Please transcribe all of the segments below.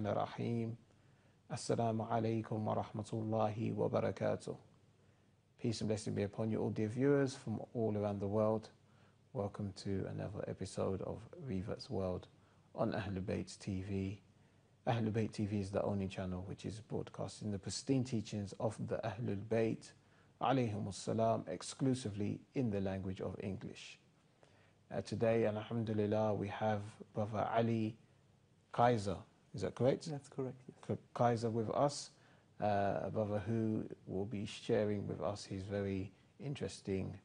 Rahim. Assalamu alaikum wa rahmatullahi wa barakatuh. Peace and blessing be upon you all, dear viewers from all around the world. Welcome to another episode of Reverts World on Ahlulbayt TV. Ahlulbayt TV is the only channel which is broadcasting the pristine teachings of the Ahlulbayt alayhimus salam exclusively in the language of English. Today, alhamdulillah, we have Brother Ali Kaiser. Is that correct? That's correct, yes. Kaiser with us, a brother who will be sharing with us his very interesting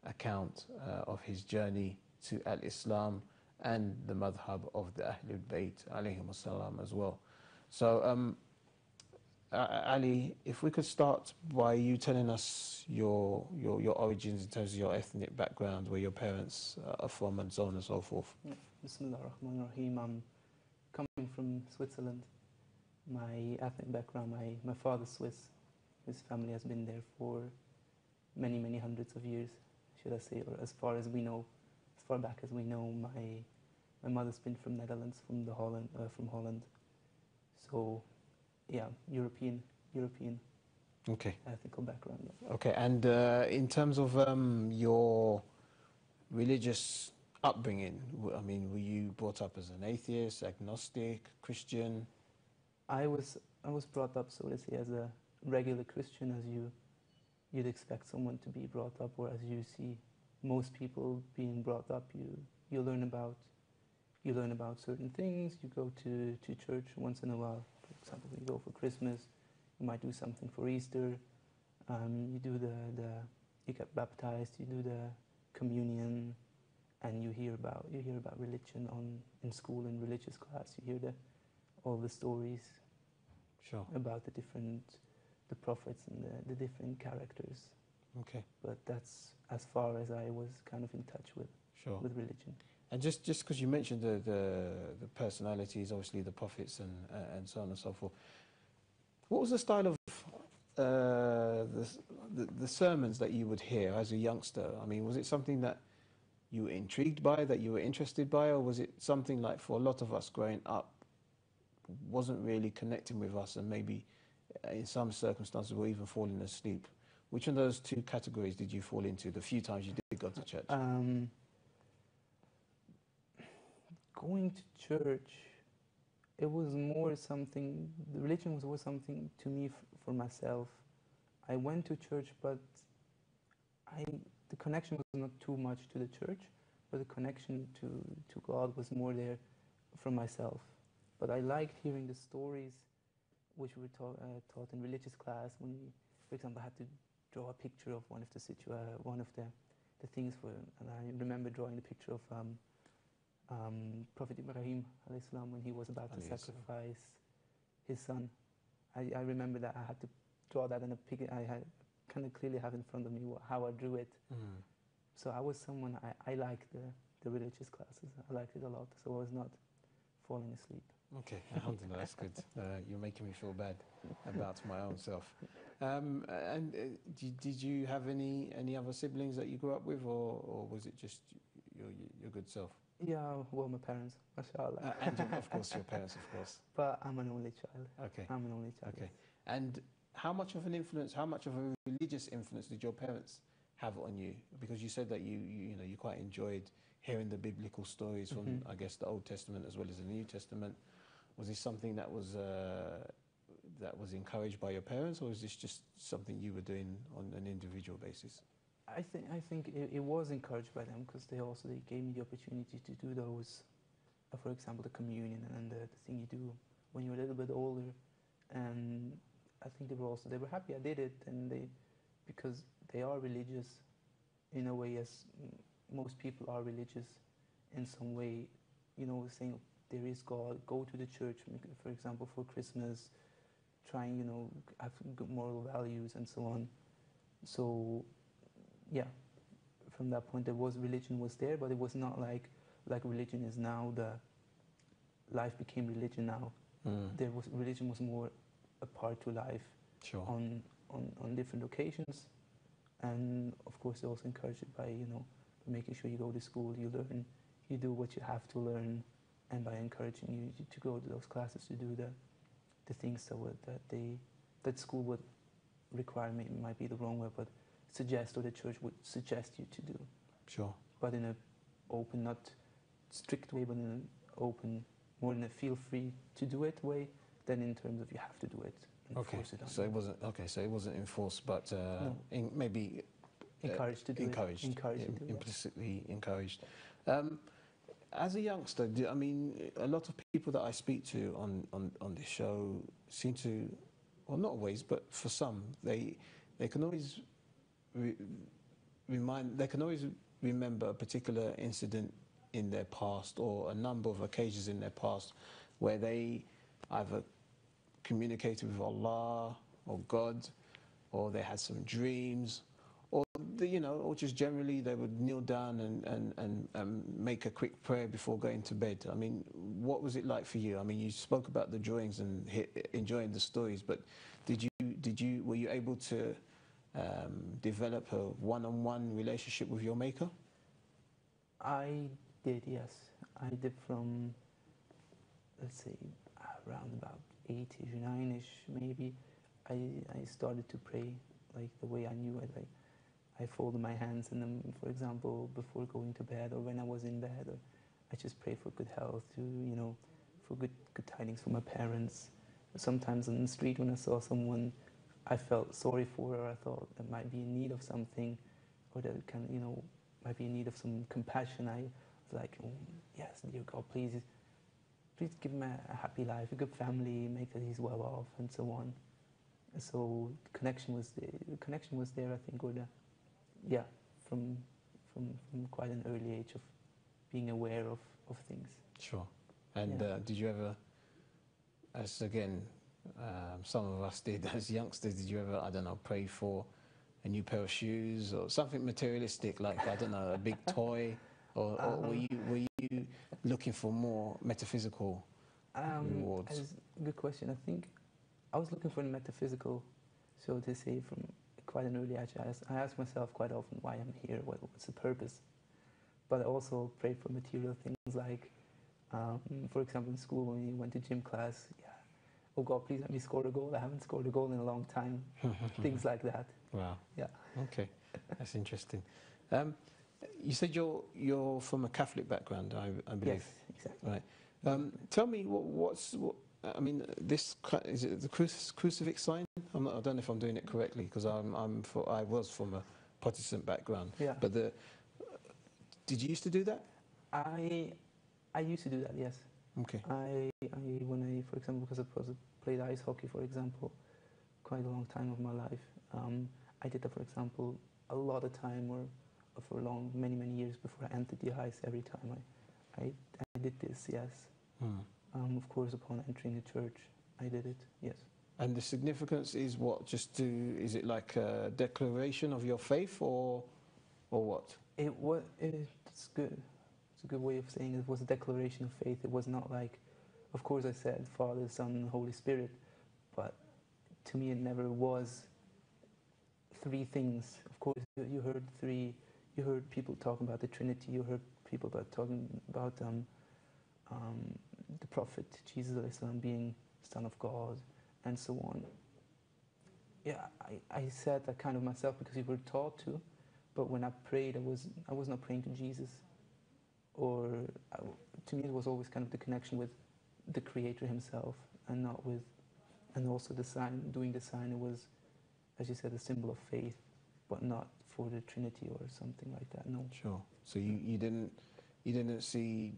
account of his journey to al-Islam and the madhab of the Ahlulbayt alayhimus salam as well. So, Ali, if we could start by you telling us your origins in terms of your ethnic background, where your parents are from and so on and so forth. Bismillah ar-Rahman ar-Rahim. I'm coming from Switzerland. My ethnic background, my father's Swiss. His family has been there for many, many hundreds of years, should I say, or as far as we know, as far back as we know. My mother's been from Netherlands, from Holland. So, yeah, European Okay. ethical background. Yeah. Okay, and in terms of your religious upbringing, I mean, were you brought up as an atheist, agnostic, Christian? I was brought up, so to say, as a regular Christian, as you'd expect someone to be brought up, or as you see most people being brought up. You learn about certain things. You go to church once in a while. For example, you go for Christmas. You might do something for Easter. You get baptized. You do the communion, and you hear about religion in school, in religious class. You hear all the stories. Sure. About the prophets and the different characters. Okay. But that's as far as I was kind of in touch with. Sure. With religion. And just because you mentioned the personalities, obviously the prophets and so on and so forth, what was the style of the sermons that you would hear as a youngster? I mean, was it something that you were intrigued by, that you were interested by, or was it something like, for a lot of us growing up, wasn't really connecting with us, and maybe in some circumstances were even falling asleep? Which of those two categories did you fall into the few times you did go to church? Going to church, it was more something, the religion was always something to me for myself. I went to church, but the connection was not too much to the church, but the connection to God was more there from myself. But I liked hearing the stories which we were taught in religious class. When we, for example, had to draw a picture of one of the things and I remember drawing the picture of Prophet Ibrahim alayhi salam when he was about to sacrifice his son. I remember that I had to draw that in a picture. I had kind of clearly have in front of me how I drew it. Mm. So I was someone, I liked the religious classes. I liked it a lot, so I was not falling asleep. Okay, alhamdulillah, that's good. You're making me feel bad about my own self. And did you have any other siblings that you grew up with, or was it just your good self? Yeah, well, my parents, mashallah. And of course your parents, of course. But I'm an only child. Okay. I'm an only child. Okay. And how much of a religious influence did your parents have on you? Because you said that you quite enjoyed hearing the biblical stories from, I guess, the Old Testament as well as the New Testament. Was this something that was encouraged by your parents, or is this just something you were doing on an individual basis? I think it was encouraged by them, because they gave me the opportunity to do those, for example, the communion and the thing you do when you're a little bit older, and I think they were happy I did it, and because they are religious in a way, as most people are religious in some way, saying there is God, go to the church, for example, for Christmas, trying, have good moral values and so on. So, yeah, from that point, religion was there, but it was not like religion is now. Life became religion now. Religion was more a part to life. Sure. On different occasions, and of course, they also encourage it by making sure you go to school, you learn, you do what you have to learn, and by encouraging you to go to those classes, to do the things that school would require, might be the wrong word, but suggest, or the church would suggest you to do. Sure. But in an open, not strict way, but in an open, more in a feel free to do it way than in terms of you have to do it. Okay. So it wasn't So it wasn't enforced, but No. maybe Encouraged to do encouraged, it. Encouraged to do it. implicitly encouraged. As a youngster, I mean, a lot of people that I speak to on this show seem to, well, not always, but for some, they can always they can always remember a particular incident in their past, or a number of occasions in their past where they either communicated with Allah or God, or they had some dreams, or or just generally they would kneel down and make a quick prayer before going to bed. I mean, what was it like for you? I mean, you spoke about the drawings and enjoying the stories, but were you able to develop a one-on-one relationship with your Maker? I did, yes. I did from, let's say, around about 8-ish, 9-ish maybe. I started to pray like the way I knew it. Like, I folded my hands in them, for example, before going to bed, or when I was in bed, or I just pray for good health, for good tidings for my parents. Sometimes on the street when I saw someone I felt sorry for, or I thought that might be in need of something, or that might be in need of some compassion, I was like, oh, yes, dear God, please give him a happy life, a good family, make that he's well off, and so on. And so the connection was there, I think, from quite an early age of being aware of things. Sure. And did you ever, as again, some of us did as youngsters, did you ever, I don't know, pray for a new pair of shoes or something materialistic, like, I don't know, a big toy, or were you looking for more metaphysical rewards? Good question. I think I was looking for the metaphysical, so to say, from quite an early age. I ask myself quite often why I'm here, what's the purpose. But I also prayed for material things, like, for example, in school when we went to gym class, oh God, please let me score a goal. I haven't scored a goal in a long time. Things like that. Wow. Yeah. Okay, that's interesting. You said you're from a Catholic background, I believe. Yes, exactly. Right. Tell me what I mean, is it the crucifix sign? I don't know if I'm doing it correctly, because I was from a Protestant background. Yeah. But did you used to do that? I used to do that, yes. Okay. When I, for example, because I played ice hockey, for example, quite a long time of my life, I did that, for example, a lot of time, or for many years before I entered the ice. Every time I did this, yes. Of course, upon entering the church, I did it, yes. And the significance is what? Is it like a declaration of your faith, or what? It's good. It's a good way of saying it. It was a declaration of faith. It was not like, of course I said Father, Son, Holy Spirit, but to me it never was three things. Of course, you heard people talking about the Trinity, you heard people talking about the Prophet, Jesus being Son of God, and so on. Yeah, I said that kind of myself because we were taught to, but when I prayed, I was not praying to Jesus. To me, it was always kind of the connection with the Creator Himself, and not with, and also the sign, doing the sign. It was, as you said, a symbol of faith, but not for the Trinity or something like that. No. Sure. So you didn't see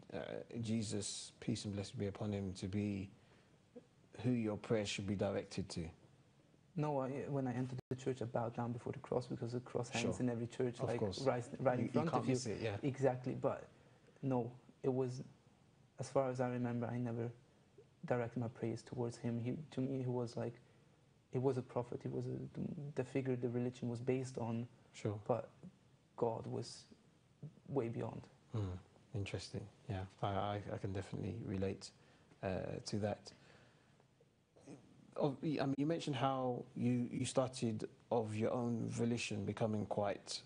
Jesus, peace and blessing be upon Him, to be who your prayer should be directed to. No, when I entered the church, I bowed down before the cross, because the cross hangs in every church, of course, right in front of you. Miss it, yeah. Exactly, but no, it was, as far as I remember, I never directed my prayers towards him. To me, he was like, it was a prophet. He was the figure the religion was based on. Sure. But God was way beyond. Interesting. Yeah, I can definitely relate to that. I mean, you mentioned how you started of your own volition, becoming quite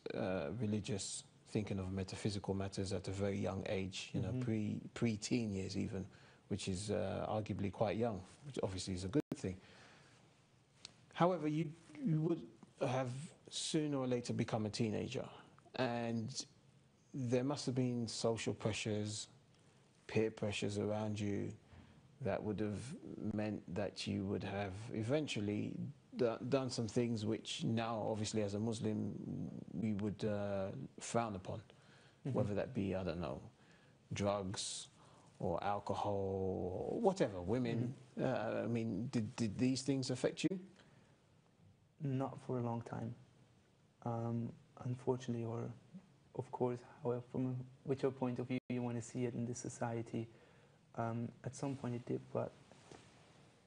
religious thinking of metaphysical matters at a very young age, you know, pre-teen years even, which is arguably quite young, which obviously is a good thing. However, you would have sooner or later become a teenager, and there must have been social pressures, peer pressures around you that would have meant that you would have eventually done some things which now, obviously, as a Muslim, we would frown upon, whether that be, I don't know, drugs or alcohol or whatever, women. I mean, did these things affect you? Not for a long time, unfortunately, or of course, however, from whichever point of view you want to see it in this society, at some point it did, but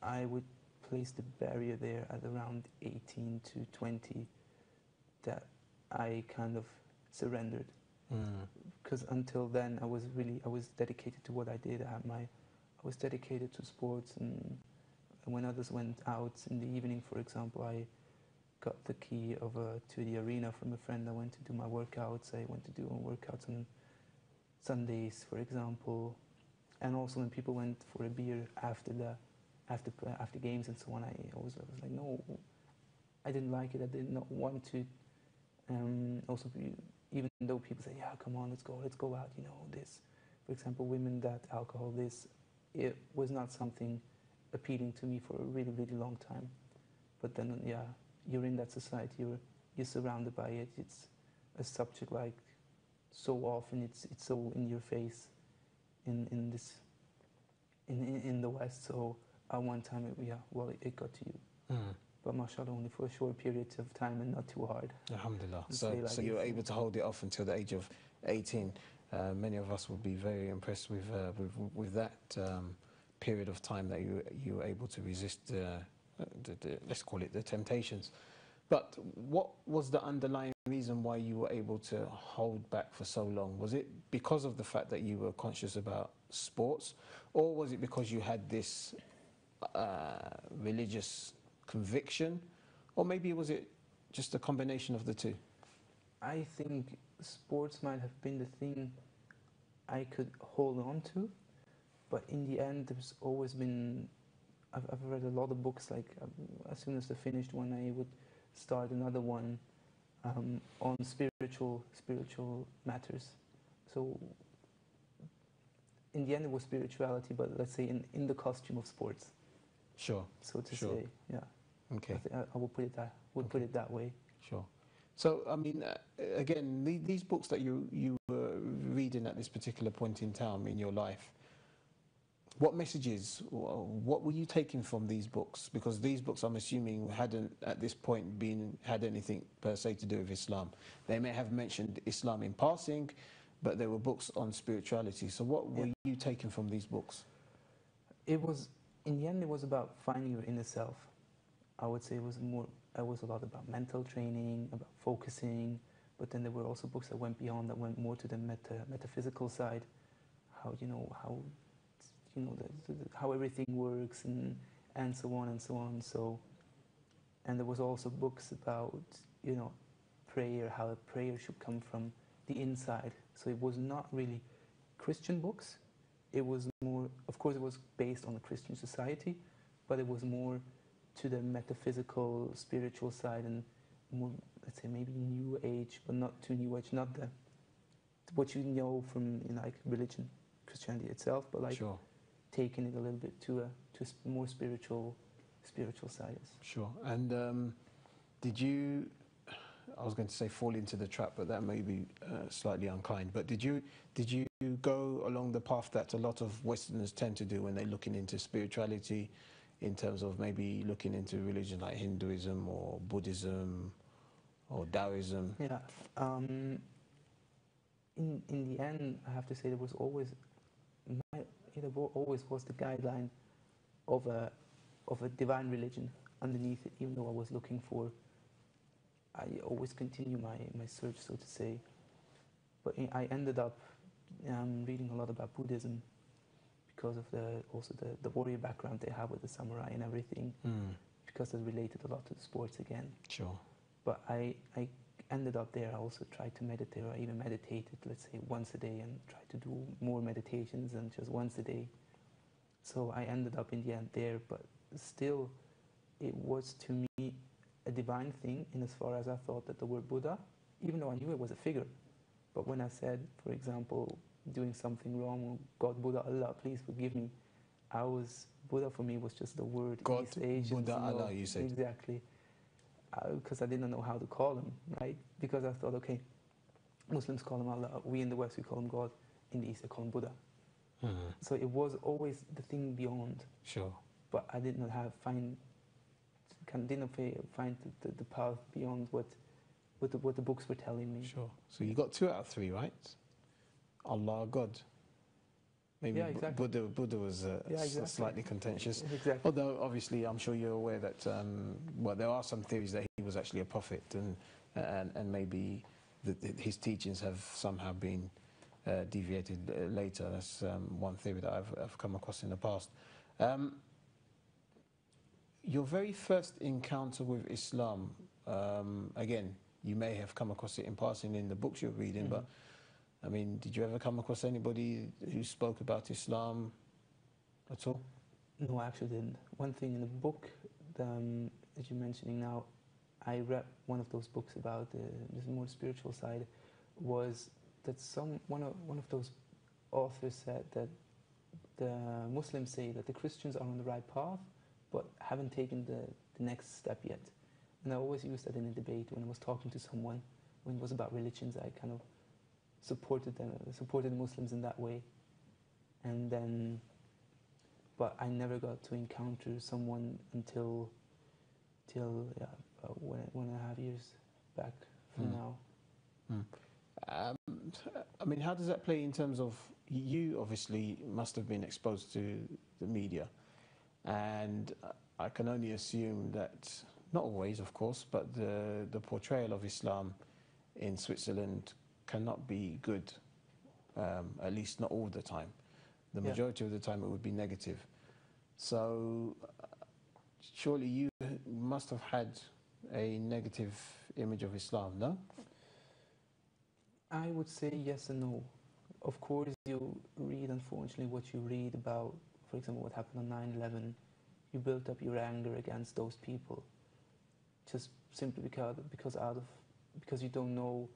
I would place the barrier there at around 18 to 20 that I kind of surrendered. Because until then I was dedicated to what I did. I was dedicated to sports, and when others went out in the evening, for example, I got the key to the arena from a friend. I went to do my workouts. I went to do workouts on Sundays, for example, and also when people went for a beer after games and so on, I was like, no, I didn't like it. I did not want to. Also, even though people say, yeah, come on, let's go out, you know, this, for example, women, that, alcohol, this, it was not something appealing to me for a really, really long time. But then, yeah, you're in that society, you're surrounded by it. It's a subject like so often, it's so in your face in the West. So at one time, it got to you. But mashallah, only for a short period of time and not too hard. Alhamdulillah. So you were able to hold it off until the age of 18. Many of us would be very impressed with that period of time that you were able to resist the let's call it the temptations. But what was the underlying reason why you were able to hold back for so long? Was it because of the fact that you were conscious about sports, or was it because you had this religious conviction, or maybe was it just a combination of the two? I think sports might have been the thing I could hold on to, but in the end, there's always been. I've read a lot of books. Like as soon as I finished one, I would start another one on spiritual matters. So in the end, it was spirituality, but let's say in the costume of sports. Sure. So to say, yeah. Okay. I will put it that way. Sure. So I mean, again, these books that you were reading at this particular point in time in your life, what messages, what were you taking from these books? Because these books, I'm assuming, hadn't at this point had anything per se to do with Islam. They may have mentioned Islam in passing, but they were books on spirituality. So what were you taking from these books? It was, in the end, it was about finding your inner self. I would say it was a lot about mental training, about focusing, but then there were also books that went beyond, that went more to the metaphysical side, how how everything works and so on and so on. So, and there was also books about prayer, how a prayer should come from the inside. So it was not really Christian books. It was more, of course, it was based on the Christian society, but it was more to the metaphysical, spiritual side, and more, let's say, maybe New Age, but not too New Age, not what you know from like religion, Christianity itself, but like taking it a little bit to a more spiritual side. Sure. And did you? I was going to say fall into the trap, but that may be slightly unkind. But did you go along the path that a lot of Westerners tend to do when they're looking into spirituality, in terms of maybe looking into religion like Hinduism or Buddhism or Taoism? Yeah. In the end, I have to say there was always was the guideline of a divine religion underneath it. Even though I was looking for, I always continue my search, so to say. But I ended up reading a lot about Buddhism because of the warrior background they have with the samurai and everything. Because it related a lot to the sports again. Sure. But I ended up there, I also tried to meditate, or I even meditated, let's say, once a day, and tried to do more meditations than just once a day. So I ended up in the end there, but still, it was to me a divine thing in as far as I thought that the word Buddha, even though I knew it was a figure, but when I said, for example, doing something wrong, or God, Buddha, Allah, please forgive me, Buddha for me was just the word. God, East Asians, Buddha, you know, Allah, you said. Exactly. Because I didn't know how to call him, right? Because I thought, okay, Muslims call him Allah, we in the West, we call him God, in the East, they call him Buddha. So it was always the thing beyond. Sure. But I did not find the path beyond what the books were telling me. Sure. So you got 2 out of 3, right? Allah, God. Maybe Yeah, exactly. Buddha was exactly. slightly contentious. Exactly. Although obviously, I'm sure you're aware that there are some theories that he was actually a prophet, and maybe his teachings have somehow been deviated later. That's one theory that I've come across in the past. Your very first encounter with Islam, again, you may have come across it in passing in the books you're reading, but I mean, did you ever come across anybody who spoke about Islam at all? No, I actually didn't. One thing in the book that you're mentioning now, I read one of those books about this more spiritual side, was that one of those authors said that the Muslims say that the Christians are on the right path, but haven't taken the next step yet. And I always use that in a debate when I was talking to someone, when it was about religions. I kind of supported the Muslims in that way, and then, but I never got to encounter someone until 1.5 years back from now. I mean, how does that play in terms of, you obviously must have been exposed to the media, and I can only assume that, not always of course, but the portrayal of Islam in Switzerland cannot be good, at least not all the time. The majority of the time it would be negative. So surely you must have had a negative image of Islam, no? I would say yes and no. Of course, you read, unfortunately, what you read about, for example, what happened on 9/11. You built up your anger against those people, just simply because you don't know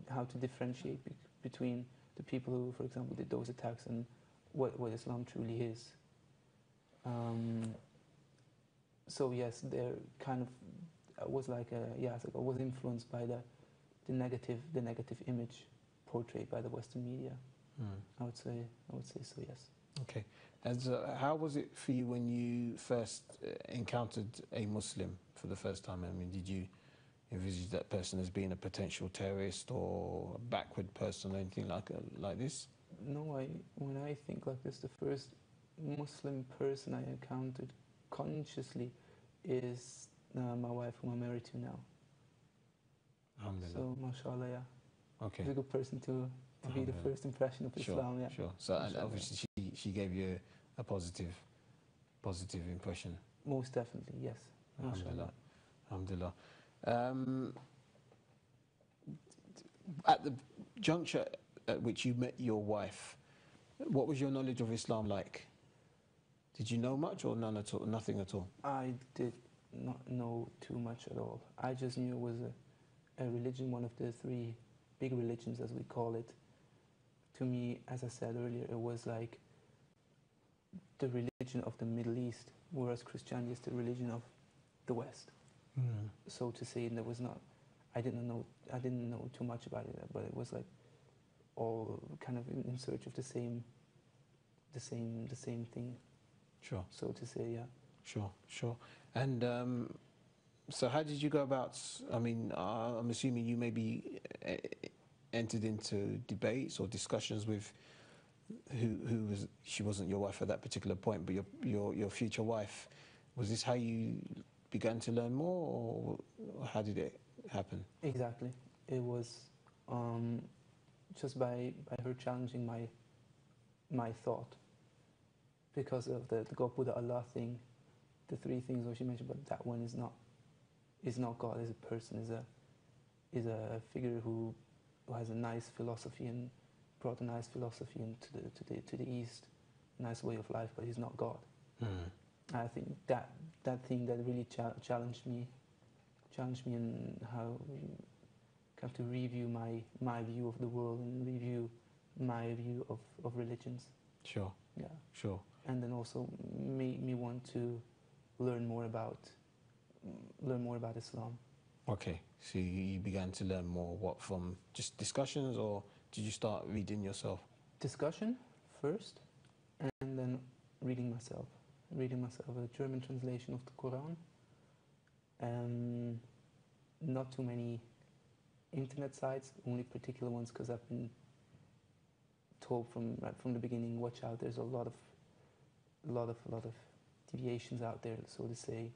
how to differentiate between the people who, for example, did those attacks and what Islam truly is. So yes, there kind of was like I was influenced by the negative image portrayed by the Western media. I would say so, yes. Okay. And how was it for you when you first encountered a Muslim for the first time? I mean, did you envisage that person as being a potential terrorist or a backward person or anything like this? No, when I think like this, the first Muslim person I encountered consciously is my wife, whom I'm married to now. So, mashallah, yeah. Okay. She's a good person to be the first impression of Islam, yeah. Sure. So, and obviously she gave you a positive impression. Most definitely, yes. Alhamdulillah. Alhamdulillah. At the juncture at which you met your wife, what was your knowledge of Islam like? Did you know much or none at all? Nothing at all? I did not know too much at all. I just knew it was a religion, one of the 3 big religions, as we call it. To me, as I said earlier, it was like the religion of the Middle East, whereas Christianity is the religion of the West. So to say, there was not. I didn't know too much about it, but it was like all kind of in search of the same thing. Sure. So to say, yeah. Sure. And so how did you go about, I mean, I'm assuming you maybe entered into debates or discussions with who was, she wasn't your wife at that particular point, but your future wife. Was this how you began to learn more, or how did it happen? Exactly. It was just by her challenging my thought, because of the God, Buddha, Allah thing, the 3 things that she mentioned, but that one is not God, is a person, is a figure who has a nice philosophy and brought a nice philosophy to the East, nice way of life, but he's not God. I think that thing that really challenged me in how kind of to review my view of the world and review my view of religions. Sure. Yeah. Sure. And then also made me want to learn more about Islam. Okay, so you began to learn more, what, from just discussions, or did you start reading yourself? Discussion first, and then reading myself a German translation of the Quran, and not too many internet sites, only particular ones, because I've been told from the beginning, watch out, there's a lot of deviations out there, so to say.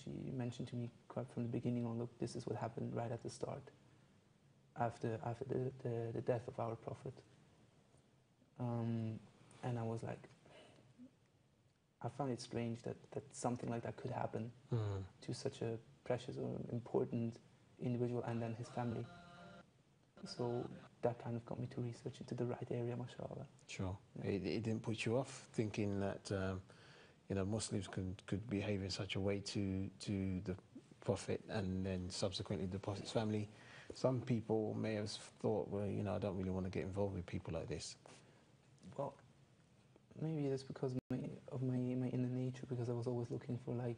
She mentioned to me quite from the beginning on, look, this is what happened right at the start, after the death of our Prophet. And I was like, I found it strange that something like that could happen to such a precious or important individual and then his family. So that kind of got me to research into the right area, mashallah. Sure. Yeah. It didn't put you off thinking that Muslims could behave in such a way to the Prophet and then subsequently the Prophet's family? Some people may have thought, well, I don't really want to get involved with people like this. Well, maybe it's because of my inner nature, because I was always looking for like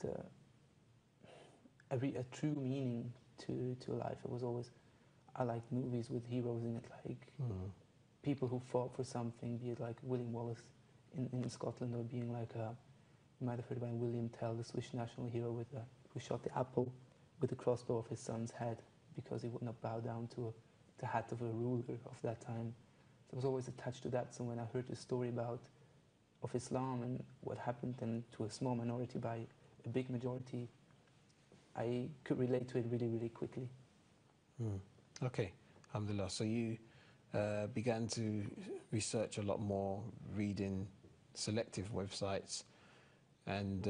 a true meaning to life. I liked movies with heroes in it, like people who fought for something, be it like William Wallace in Scotland, or being like you might have heard about William Tell, the Swiss national hero who shot the apple with the crossbow of his son's head because he would not bow down to the hat of a ruler of that time. So I was always attached to that. So when I heard the story of Islam and what happened then to a small minority by a big majority, I could relate to it really, really quickly. Okay, alhamdulillah. So you began to research a lot more, reading selective websites, and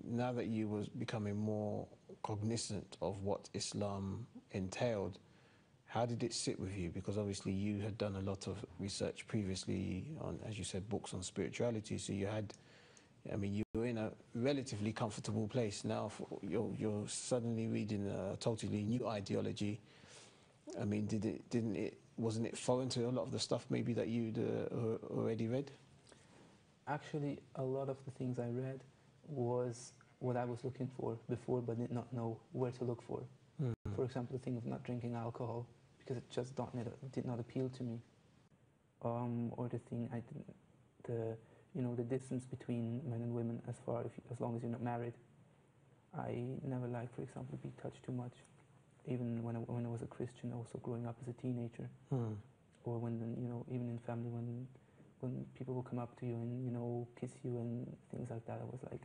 now that you was becoming more cognizant of what Islam entailed, how did it sit with you? Because obviously you had done a lot of research previously on, as you said, books on spirituality, so you were in a relatively comfortable place. Now you're suddenly reading a totally new ideology. I mean, wasn't it foreign to a lot of the stuff maybe that you'd already read? Actually, a lot of the things I read was what I was looking for before, but did not know where to look for. For example, the thing of not drinking alcohol, because it just did not appeal to me. Or the thing the distance between men and women as long as you're not married. I never liked, for example, to be touched too much. Even when I was a Christian, also growing up as a teenager, or when even in family, when people will come up to you and kiss you and things like that, I was like,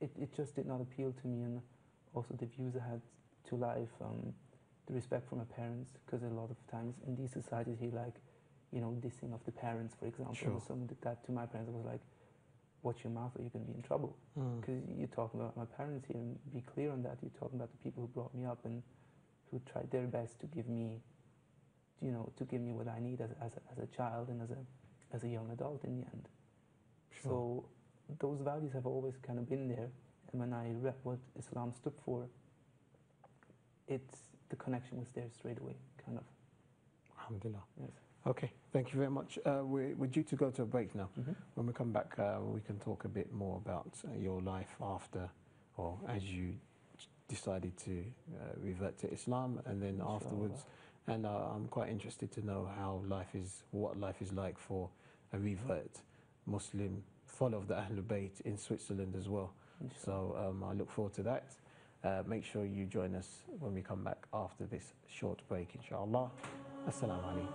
it just did not appeal to me. And also the views I had to life, the respect for my parents, because a lot of times in these societies here, like dissing of the parents, for example. Sure. When someone did that to my parents, I was like, watch your mouth or you're going to be in trouble. Because you're talking about my parents here, and be clear on that. You're talking about the people who brought me up and who tried their best to give me, what I need as a child and as a young adult in the end. Sure. So those values have always kind of been there. And when I read what Islam stood for, the connection was there straight away, kind of. Alhamdulillah. Yes. Okay, thank you very much. We're due to go to a break now. Mm-hmm. When we come back, we can talk a bit more about your life after, or as you decided to revert to Islam, and then Inshallah. afterwards. And I'm quite interested to know what life is like for a revert Muslim, follower of the Ahlulbayt in Switzerland as well. Inshallah. So I look forward to that. Make sure you join us when we come back after this short break, inshallah. Assalamu alaikum.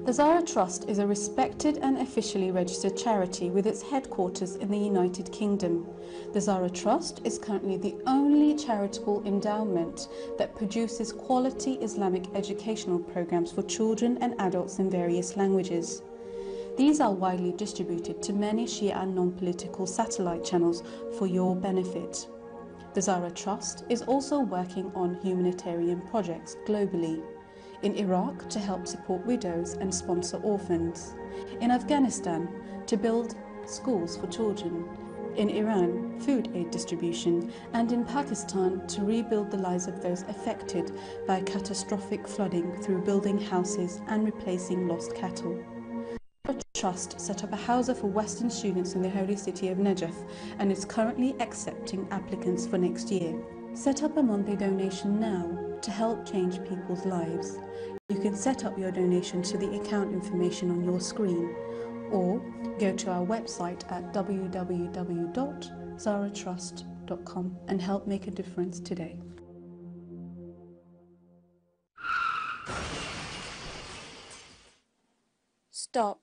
The Zara Trust is a respected and officially registered charity with its headquarters in the United Kingdom. The Zara Trust is currently the only charitable endowment that produces quality Islamic educational programs for children and adults in various languages. These are widely distributed to many Shia and non-political satellite channels for your benefit. The Zara Trust is also working on humanitarian projects globally. In Iraq to help support widows and sponsor orphans. In Afghanistan to build schools for children. In Iran, food aid distribution. And in Pakistan to rebuild the lives of those affected by catastrophic flooding through building houses and replacing lost cattle. The Trust set up a houser for Western students in the holy city of Najaf and is currently accepting applicants for next year. Set up a monthly donation now to help change people's lives. You can set up your donation to the account information on your screen or go to our website at www.zaratrust.com and help make a difference today. Stop.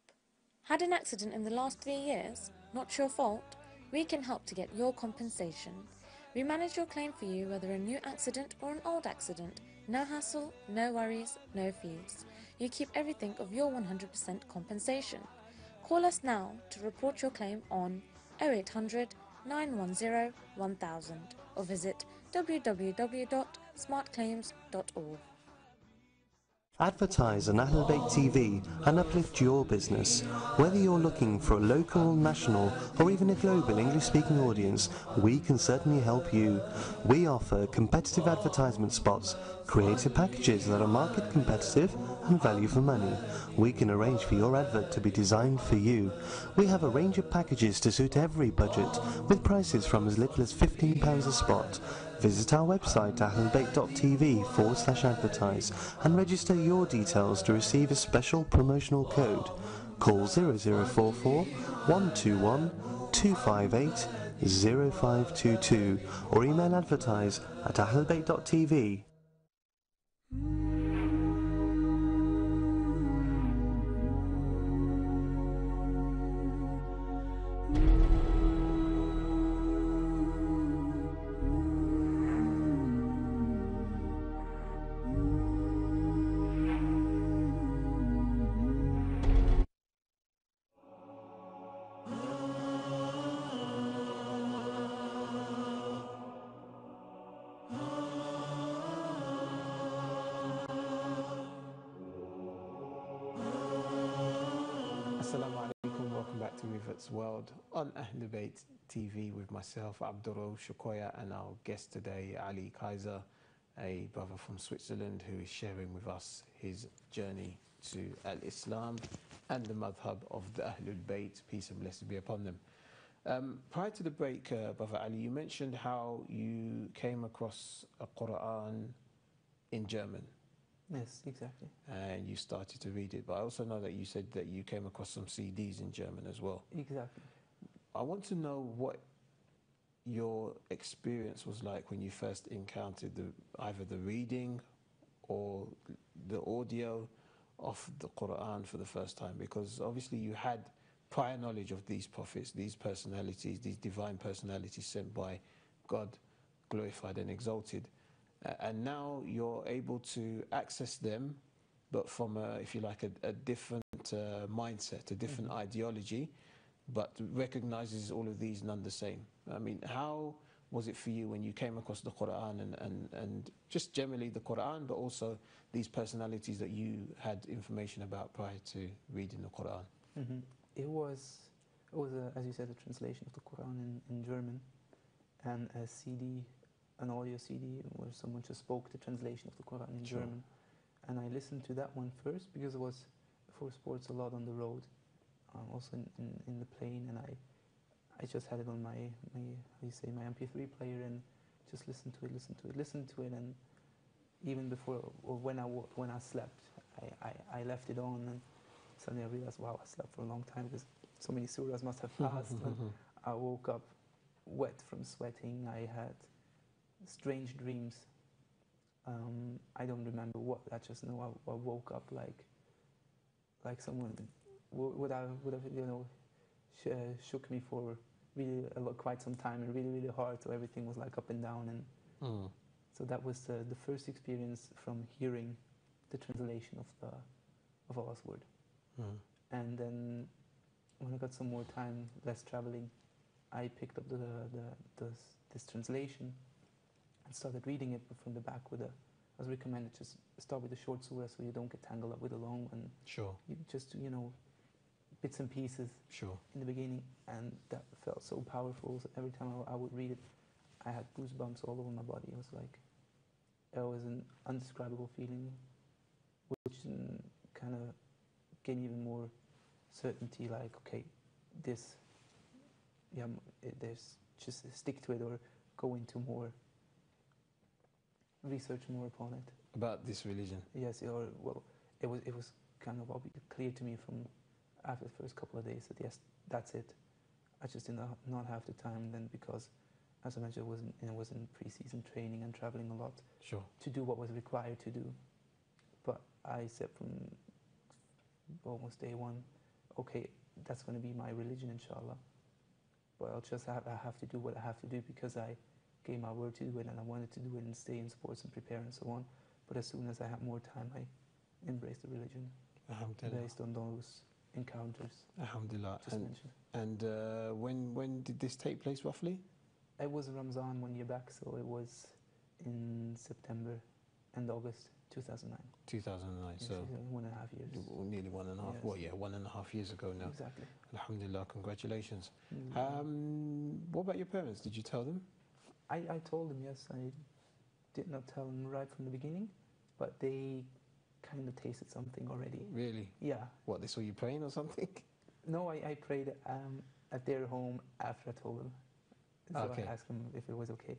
Had an accident in the last 3 years? Not your fault? We can help to get your compensation. We manage your claim for you, whether a new accident or an old accident. No hassle, no worries, no fees. You keep everything of your 100% compensation. Call us now to report your claim on 0800 910 1000 or visit www.smartclaims.org. Advertise on Ahlulbayt TV and uplift your business. Whether you're looking for a local, national or even a global English-speaking audience, we can certainly help you. We offer competitive advertisement spots, creative packages that are market competitive and value for money. We can arrange for your advert to be designed for you. We have a range of packages to suit every budget, with prices from as little as £15 a spot. Visit our website ahlulbayt.tv/advertise and register your details to receive a special promotional code. Call 0044 121 258 0522 or email advertise at ahlulbayt.tv. Assalamu alaikum, welcome back to Reverts World on Ahlulbayt TV with myself, Abdurrahman Shukoya, and our guest today, Ali Kaiser, a brother from Switzerland who is sharing with us his journey to al-Islam and the madhab of the Ahlulbayt, peace and blessings be upon them. Prior to the break, Brother Ali, you mentioned how you came across a Quran in German. Yes, exactly. And you started to read it, but I also know that you said that you came across some CDs in German as well. Exactly. I want to know what your experience was like when you first encountered either the reading or the audio of the Quran for the first time? Because obviously you had prior knowledge of these prophets, these personalities, these divine personalities sent by God, glorified and exalted. And now you're able to access them, but from, if you like, a different mindset, a different ideology, but recognizes all of these none the same. I mean, how was it for you when you came across the Quran and just generally the Quran, but also these personalities that you had information about prior to reading the Quran? It was as you said, a translation of the Quran in German, and a CD, an audio CD, where someone just spoke the translation of the Quran in German. And I listened to that one first because it was for sports a lot on the road, also in the plane, and I just had it on my my MP3 player and just listened to it, and even before or when I slept, I left it on, and suddenly I realized, wow, I slept for a long time because so many surahs must have passed. And I woke up wet from sweating. I had strange dreams. I don't remember what. I just know I woke up like someone would have shook me for really quite some time and really hard. So everything was like up and down, and so that was the first experience from hearing the translation of Allah's word. And then when I got some more time, less traveling, I picked up this translation and started reading it, but from the back I was recommended just start with the short surah so you don't get tangled up with the long one. Sure. You just, bits and pieces in the beginning, and that felt so powerful. So every time I would read it, I had goosebumps all over my body. It was an undescribable feeling, which kind of gave me even more certainty, like, okay, there's just stick to it or go into more, research more upon it. About this religion? Yes, it was kind of clear to me from after the first couple of days that yes, that's it. I just did not have the time then because, as I mentioned, I was in pre-season training and traveling a lot to do what was required to do. But I said from almost day one, okay, that's going to be my religion, inshallah. But I have to do what I have to do because I gave my word to do it and I wanted to do it and stay in sports and prepare and so on. But as soon as I had more time, I embraced the religion based on those encounters. Alhamdulillah. Just mentioned. And when did this take place roughly? It was Ramzan 1 year back, so it was in September and August 2009. 2009, yes, so 1.5 years. Nearly 1.5. Yes. Well, yeah, 1.5 years ago now. Exactly. Alhamdulillah, congratulations. What about your parents? Did you tell them? I told them, yes. I did not tell them right from the beginning, but they kind of tasted something already. Really? Yeah. What, they saw you praying or something? No, I prayed at their home after I told them. So okay. I asked them if it was okay.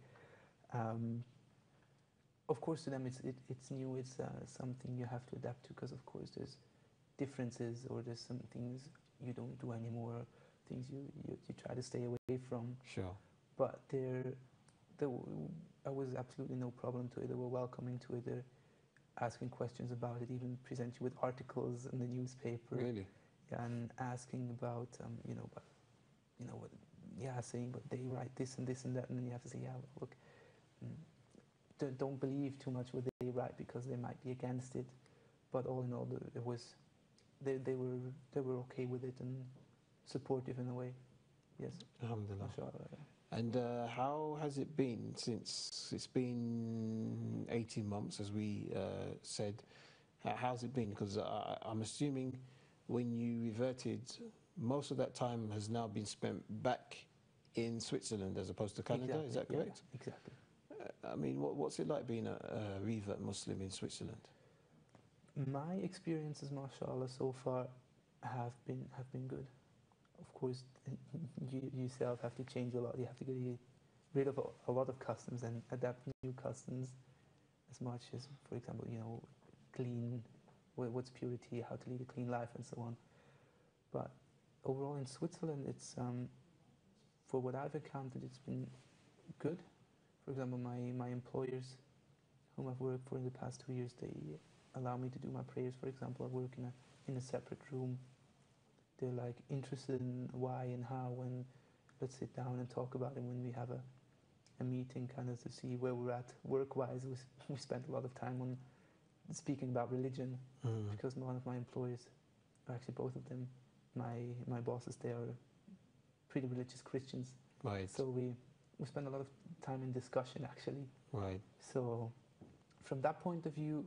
Of course, to them it's new. It's something you have to adapt to because, of course, there's differences or there's some things you don't do anymore, things you try to stay away from. Sure. But there was absolutely no problem to it. They were welcoming to it. They're asking questions about it, even present you with articles in the newspaper. Really? And asking about, saying, but they write this and this and that, and then you have to say, yeah, look, don't believe too much what they write because they might be against it. But all in all, they were okay with it and supportive in a way. Yes. Alhamdulillah. Mashallah. And how has it been since it's been 18 months, as we said? How's it been? Because I'm assuming when you reverted, most of that time has now been spent back in Switzerland as opposed to Canada. Exactly. Is that correct? Yeah, exactly. I mean, what's it like being a revert Muslim in Switzerland? My experiences, mashallah, so far have been good. Of course, you yourself have to change a lot. You have to get rid of a lot of customs and adapt new customs as much as, for example, clean, what's purity, how to lead a clean life, and so on. But overall, in Switzerland, it's for what I've encountered, it's been good. For example, my employers, whom I've worked for in the past 2 years, they allow me to do my prayers. For example, I work in a separate room. They're like interested in why and how, and let's sit down and talk about it when we have a meeting, kind of to see where we're at work-wise. We spent a lot of time on speaking about religion, because one of my employers, or actually both of them, my bosses, they are pretty religious Christians. Right. So we spend a lot of time in discussion, actually. Right. So from that point of view,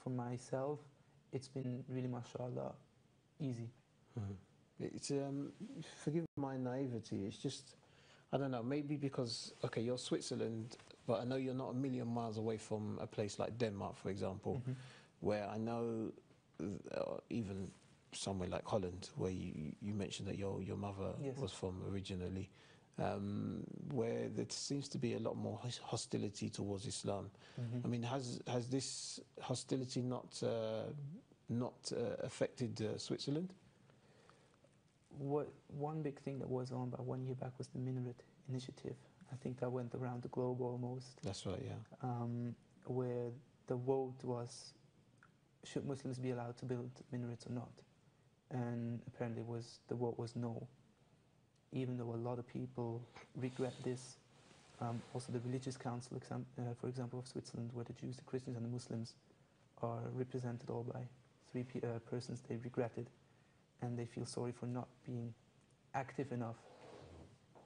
for myself, it's been really, mashallah, easy. It's forgive my naivety. It's just, I don't know. Maybe because you're Switzerland, but I know you're not a million miles away from a place like Denmark, for example, where I know even somewhere like Holland, where you mentioned that your mother was from originally, where there seems to be a lot more hostility towards Islam. I mean, has this hostility not affected Switzerland? One big thing that was on about 1 year back was the Minaret initiative. I think that went around the globe almost. That's right, yeah. Where the vote was, should Muslims be allowed to build minarets or not? And apparently the vote was no. Even though a lot of people regret this. Also the Religious Council, for example, of Switzerland, where the Jews, the Christians and the Muslims are represented all by three persons, they regretted. And they feel sorry for not being active enough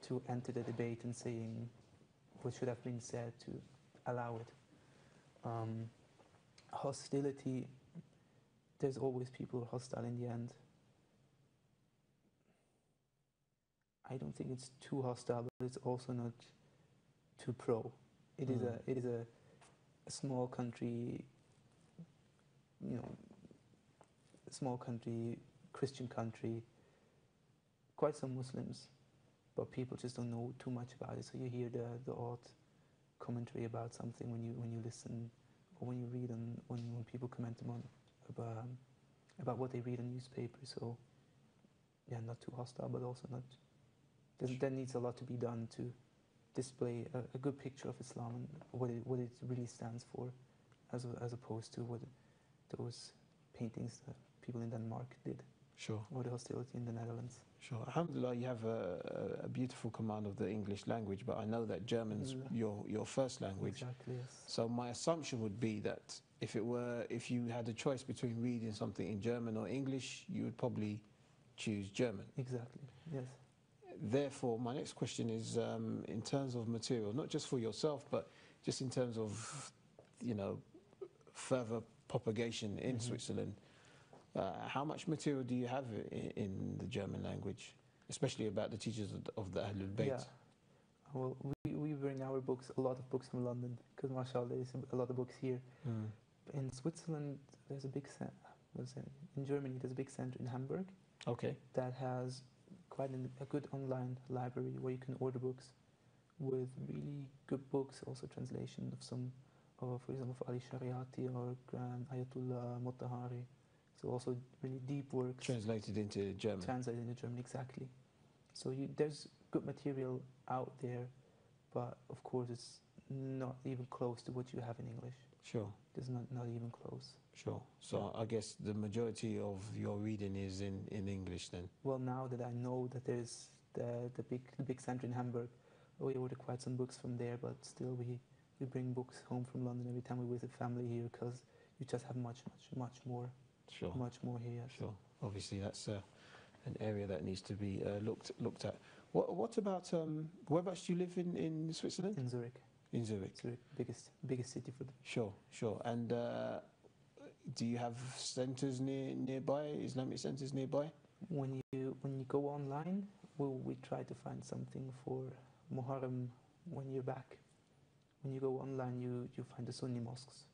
to enter the debate and saying what should have been said to allow it. Hostility, there's always people hostile in the end. I don't think it's too hostile, but it's also not too pro. It is a small country, Christian country, quite some Muslims, but people just don't know too much about it. So you hear the odd commentary about something when you listen, or when you read when people comment on about what they read in newspapers. So yeah, not too hostile, but also not. There needs a lot to be done to display a good picture of Islam and what it really stands for, as opposed to what those paintings that people in Denmark did. Sure. Or the hostility in the Netherlands. Sure. Alhamdulillah, you have a beautiful command of the English language, but I know that German's your first language. Exactly, yes. So my assumption would be that if you had a choice between reading something in German or English, you would probably choose German. Exactly, yes. Therefore, my next question is in terms of material, not just for yourself, but just in terms of, further propagation in Switzerland. How much material do you have in the German language, especially about the teachers of the Ahlulbayt? Yeah. Well, we bring our books, a lot of books from London, because mashallah, there's a lot of books here. In Switzerland, there's a big in Germany, there's a big center in Hamburg. Okay. That has quite a good online library where you can order books with really good books, also translation of some, for example, Ali Shariati or Ayatollah Mutahari. So also really deep works. Translated into German. Translated into German, exactly. So there's good material out there, but of course it's not even close to what you have in English. Sure. It's not even close. Sure. So I guess the majority of your reading is in English then? Well, now that I know that there's the big center in Hamburg, we order quite some books from there, but still we bring books home from London every time we visit family here, because you just have much more. Sure. Much more here. Sure. Obviously, that's an area that needs to be looked at. What about whereabouts do you live in Switzerland? In Zurich. In Zurich. Zurich, biggest city for them. Sure. And do you have centres nearby? Islamic centres nearby? When you go online, we try to find something for Muharram 1 year back. When you go online, you find the Sunni mosques.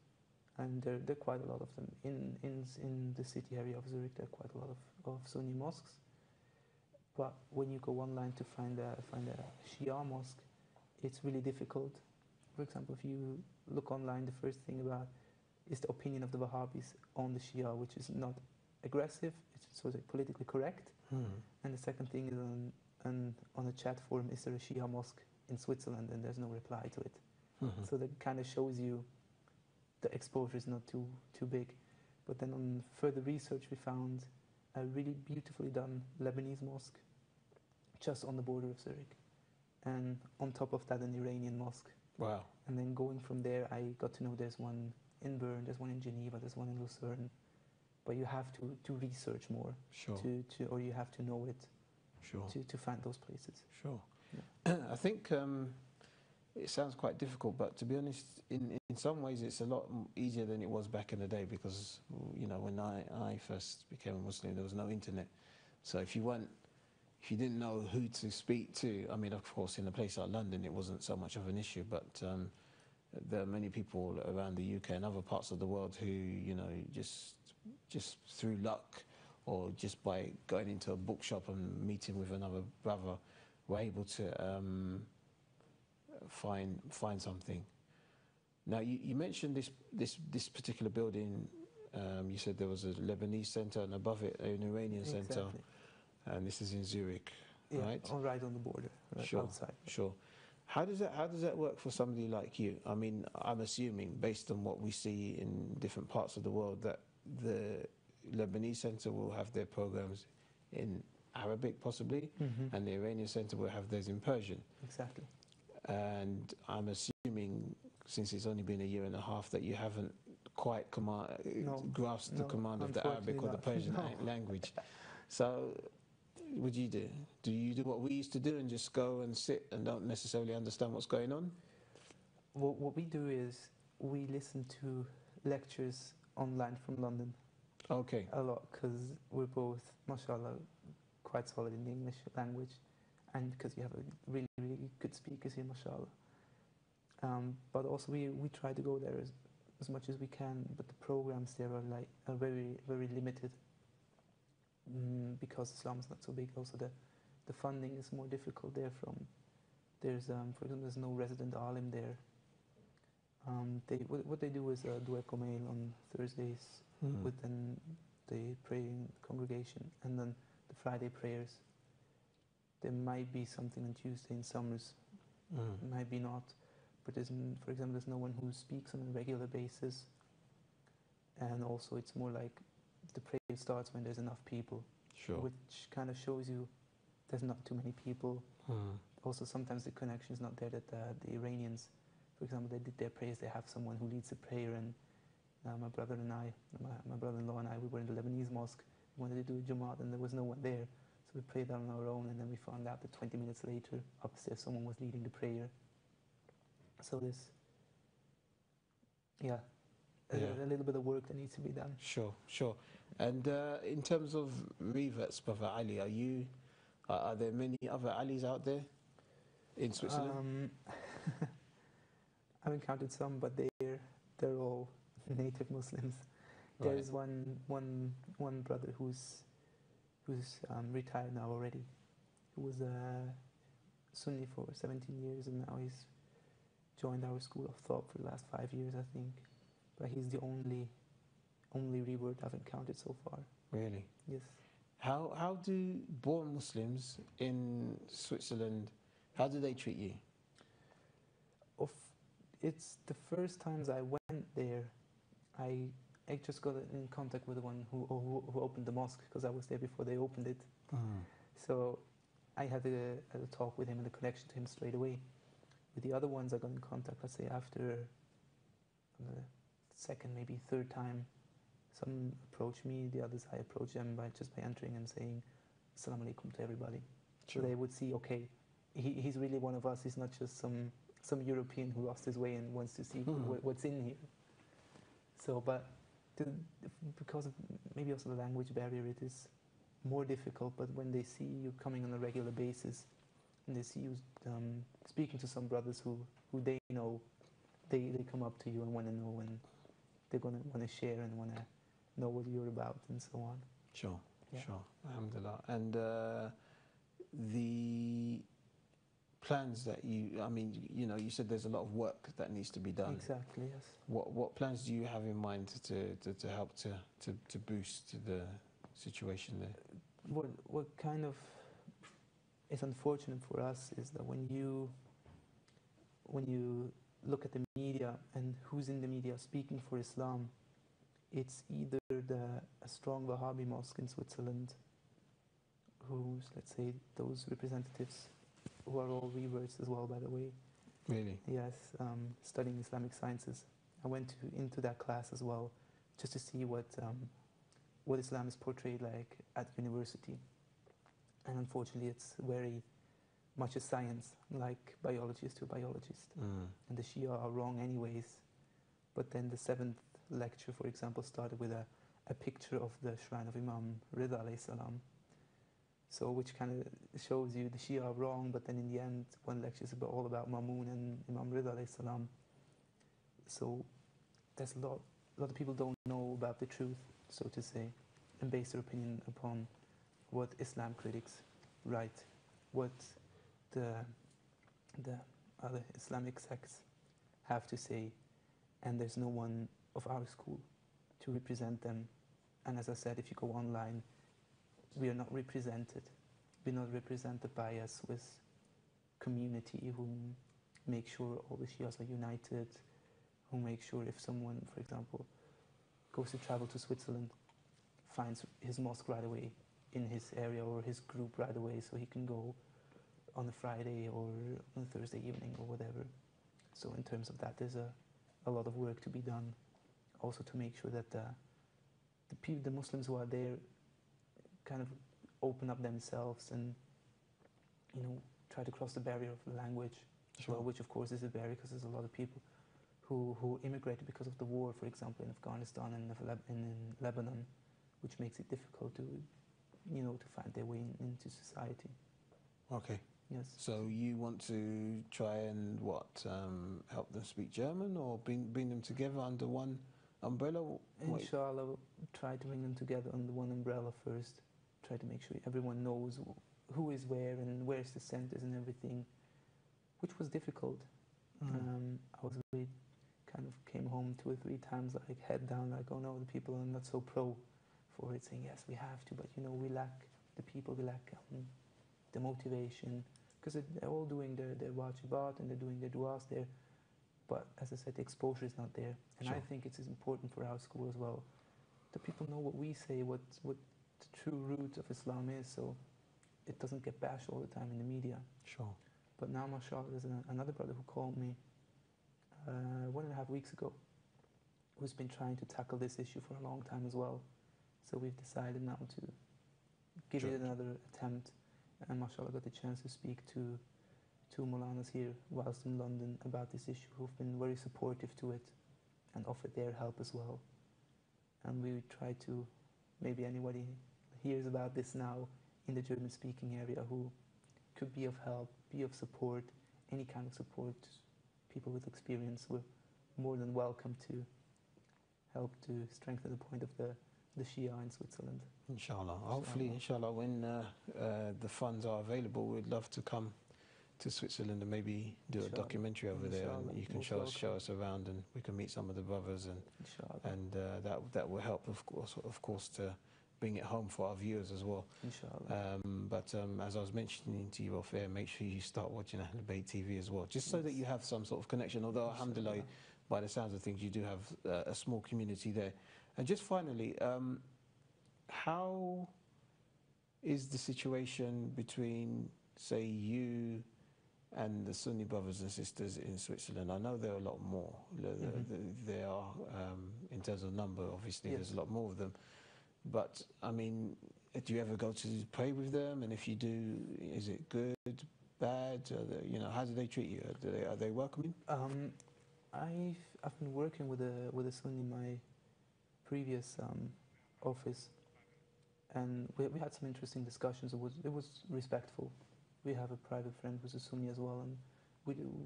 And there are quite a lot of them. In the city area of Zurich, there are quite a lot of Sunni mosques. But when you go online to find a Shia mosque, it's really difficult. For example, if you look online, the first thing about is the opinion of the Wahhabis on the Shia, which is not aggressive, it's sort of politically correct. And the second thing is on a chat forum, is there a Shia mosque in Switzerland? And there's no reply to it. So that kind of shows you the exposure is not too big. But then on further research, we found a really beautifully done Lebanese mosque just on the border of Zurich, and on top of that an Iranian mosque. Wow. And then going from there, I got to know there's one in Bern, there's one in Geneva, there's one in Lucerne. But you have to research more, Sure. or you have to know it, Sure. to find those places. Sure. Yeah. I think it sounds quite difficult, but to be honest, in some ways it's a lot easier than it was back in the day, because when I first became a Muslim, there was no internet. So if you didn't know who to speak to, I mean, of course, in a place like London, it wasn't so much of an issue, but there are many people around the UK and other parts of the world who, just through luck or just by going into a bookshop and meeting with another brother, were able to find something. Now, you mentioned this particular building. You said there was a Lebanese centre, and above it an Iranian centre, and this is in Zurich, right? Right on the border, right Sure, outside. Sure. How does that work for somebody like you? I mean, I'm assuming, based on what we see in different parts of the world, that the Lebanese centre will have their programs in Arabic, possibly, and the Iranian centre will have theirs in Persian. Exactly. And I'm assuming, since it's only been a year and a half, that you haven't quite grasped the command of the Arabic or the Persian language. So, what do? Do you do what we used to do and just go and sit and don't necessarily understand what's going on? What we do is we listen to lectures online from London. Okay. A lot, because we're both, mashallah, quite solid in the English language, and because you have a really, really good speakers here, mashallah. But also we try to go there as much as we can, but the programs there are very, very limited, because Islam is not so big. Also the funding is more difficult there. There's for example, there's no resident alim there. What they do is dua kumail on Thursdays, then they pray in the congregation, and then the Friday prayers. There might be something on Tuesday in summers, might be not, but for example, there's no one who speaks on a regular basis, and also it's more like the prayer starts when there's enough people, which kind of shows you there's not too many people. Also, sometimes the connection is not there, that the Iranians, for example, they did their prayers, they have someone who leads the prayer, and my brother-in-law and I, we were in the Lebanese mosque, we wanted to do a Jamaah, and there was no one there, so we prayed on our own, and then we found out that 20 minutes later, upstairs, someone was leading the prayer. So there's, a little bit of work that needs to be done. Sure. And in terms of reverts, Brother Ali, are there many other Alis out there in Switzerland? I've encountered some, but they're all native Muslims. Right. There's one brother who's retired now already, who was a Sunni for 17 years, and now he's joined our school of thought for the last 5 years, I think. But he's the only revert I've encountered so far. Really? Yes. How do born Muslims in Switzerland, how do they treat you? It's the first times I went there, I just got in contact with the one who opened the mosque, because I was there before they opened it. So I had a talk with him and a connection to him straight away. With the other ones, I got in contact, let's say, after the second, maybe third time. Some approached me, the others I approached them by entering and saying Assalamu alaikum to everybody. Sure. So they would see, okay, he's really one of us, he's not just some European who lost his way and wants to see what's in here. So, but because of maybe also the language barrier, it is more difficult, but when they see you coming on a regular basis, and they see you speaking to some brothers who they know, they come up to you and want to know, and they're going to want to share and want to know what you're about and so on. Sure. Alhamdulillah. And the plans that you said there's a lot of work that needs to be done. Exactly, yes. What plans do you have in mind to help to boost the situation there? What kind of is unfortunate for us is that when you look at the media and who's in the media speaking for Islam, it's either a strong Wahhabi mosque in Switzerland, who's, let's say, those representatives who are all reverts as well, by the way. Really? Yes, studying Islamic sciences. I went into that class as well, just to see what Islam is portrayed like at university. And unfortunately, it's very much a science, like biologist to biologist. And the Shia are wrong anyways. But then the 7th lecture, for example, started with a picture of the shrine of Imam Rida alayhi salam. So which kind of shows you the Shia are wrong, but then in the end, one lecture is all about Mamun and Imam Rida alayhi salam. So there's a lot of people don't know about the truth, so to say, and base their opinion upon what Islam critics write, what the other Islamic sects have to say, and there's no one of our school to represent them. And as I said, if you go online, we are not represented. We're not represented by a Swiss community who make sure all the Shias are united, who make sure if someone, for example, goes to travel to Switzerland, finds his mosque right away in his area or his group right away, so he can go on a Friday or on a Thursday evening or whatever. So in terms of that, there's a lot of work to be done, also to make sure that the Muslims who are there kind of open up themselves and, you know, try to cross the barrier of the language as well, which of course is a barrier because there's a lot of people who immigrated because of the war, for example, in Afghanistan and in Lebanon, which makes it difficult to, you know, to find their way into society. Okay. Yes. So you want to try and help them speak German, or bring them together under one umbrella? Inshallah, we'll try to bring them together under one umbrella first. Try to make sure everyone knows who is where and where's the centers and everything, which was difficult. I was really kind of came home 2 or 3 times, like head down, like, oh no, the people are not so pro for it, saying yes, we have to, but you know, we lack the people, we lack the motivation, because they're all doing their wajibat and they're doing their du'as there, but as I said, the exposure is not there. And I think it's important for our school as well, that people know what we say, what the true root of Islam is, so it doesn't get bashed all the time in the media. Sure. But now, mashallah, there's another brother who called me 1.5 weeks ago, who's been trying to tackle this issue for a long time as well. So we've decided now to give it another attempt, and mashallah, got the chance to speak to 2 Molanas here whilst in London about this issue, who've been very supportive to it and offered their help as well. And we try to, maybe anybody hears about this now in the German-speaking area who could be of help, be of support, any kind of support, people with experience, we're more than welcome to help to strengthen the point of the Shia in Switzerland. Inshallah. Hopefully, inshallah, when the funds are available, we'd love to come to Switzerland and maybe do a documentary over there, and you can show us around, and we can meet some of the brothers, and that will help, of course, to bring it home for our viewers as well. Inshallah. But as I was mentioning to you off air, make sure you start watching Ahlulbayt TV as well, just so that you have some sort of connection. Although, alhamdulillah, by the sounds of things, you do have a small community there. And just finally, how is the situation between, say, you and the Sunni brothers and sisters in Switzerland? I know there are a lot more. There are, in terms of number, obviously, there's a lot more of them. But, I mean, do you ever go to pray with them? And if you do, is it good, bad? You know, how do they treat you? Are they welcoming? I've been working with a Sunni in my previous office, and we had some interesting discussions. It was respectful. We have a private friend who's a Sunni as well, and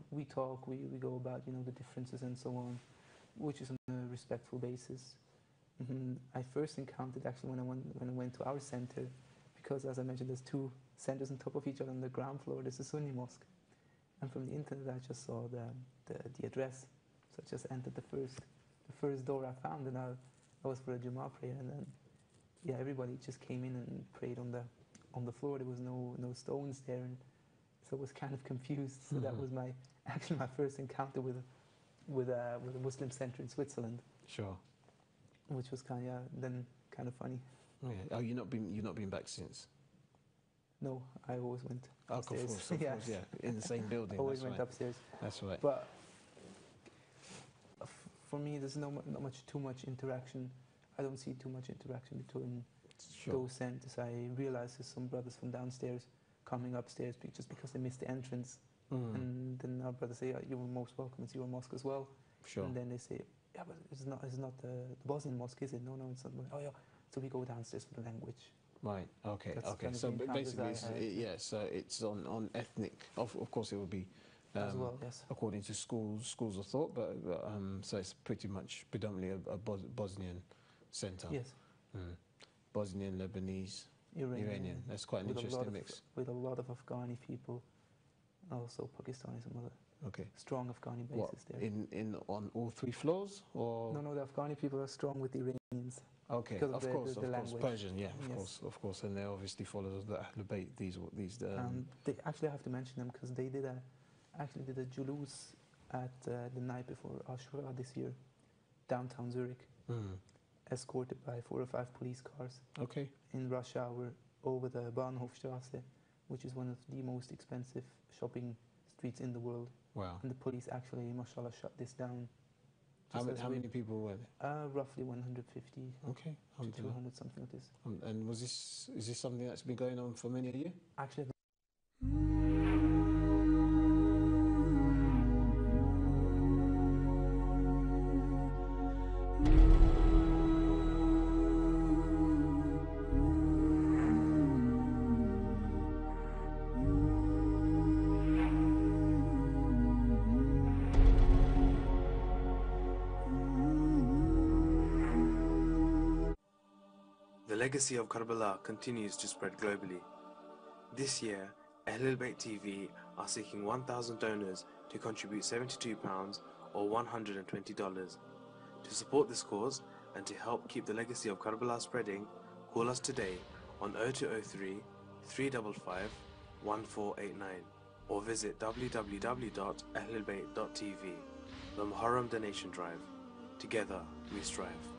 we talk, we go about, you know, the differences and so on, which is on a respectful basis. I first encountered actually when I went to our center, because as I mentioned, there's 2 centers on top of each other. On the ground floor, there's a Sunni mosque, and from the internet I just saw the address, so I just entered the first door I found, and I was for a Jamaah prayer, and then everybody just came in and prayed on the floor. There was no stones there, and so I was kind of confused. So that was my first encounter with with a Muslim center in Switzerland, Sure. which was kind of funny. Yeah. Oh, you've not been back since? No, I always went Oh, upstairs. of course, yeah. In the same building. Always that's went right. upstairs. That's right. But for me, there's not too much interaction. I don't see too much interaction between those centers. I realize there's some brothers from downstairs coming upstairs just because they missed the entrance. And then our brothers say, you're most welcome, it's your mosque as well. Sure. And then they say, yeah, but it's not the Bosnian mosque, is it? No, it's not. Oh, yeah. So we go downstairs for the language. Right. Okay. That's Okay. kind of So the basically, encounters so it's on ethnic. Of course, it will be as well. Yes. according to schools of thought, but so it's pretty much predominantly a Bosnian center. Yes. Bosnian, Lebanese, Iranian. That's quite an interesting mix. With a lot of Afghani people, also Pakistani, some other strong Afghani bases there. On all 3 floors, or no, the Afghani people are strong with the Iranians. Okay, because of course, language. Persian, yeah, of course, and they're obviously followers of the Ahlulbayt. These. They actually, I have to mention them because they did a julus at the night before Ashura this year, downtown Zurich, escorted by 4 or 5 police cars. Okay. In rush hour over the Bahnhofstrasse, which is one of the most expensive shopping streets in the world. Wow. And the police actually, mashallah, shut this down. How many people were there? Roughly 150 to 200, something like this. And is this something that's been going on for many a year? Actually, The legacy of Karbala continues to spread globally. This year, Ahlulbayt TV are seeking 1,000 donors to contribute £72 or $120. To support this cause and to help keep the legacy of Karbala spreading, call us today on 0203 355 1489 or visit www.ahlulbayt.tv. The Muharram Donation Drive. Together we strive.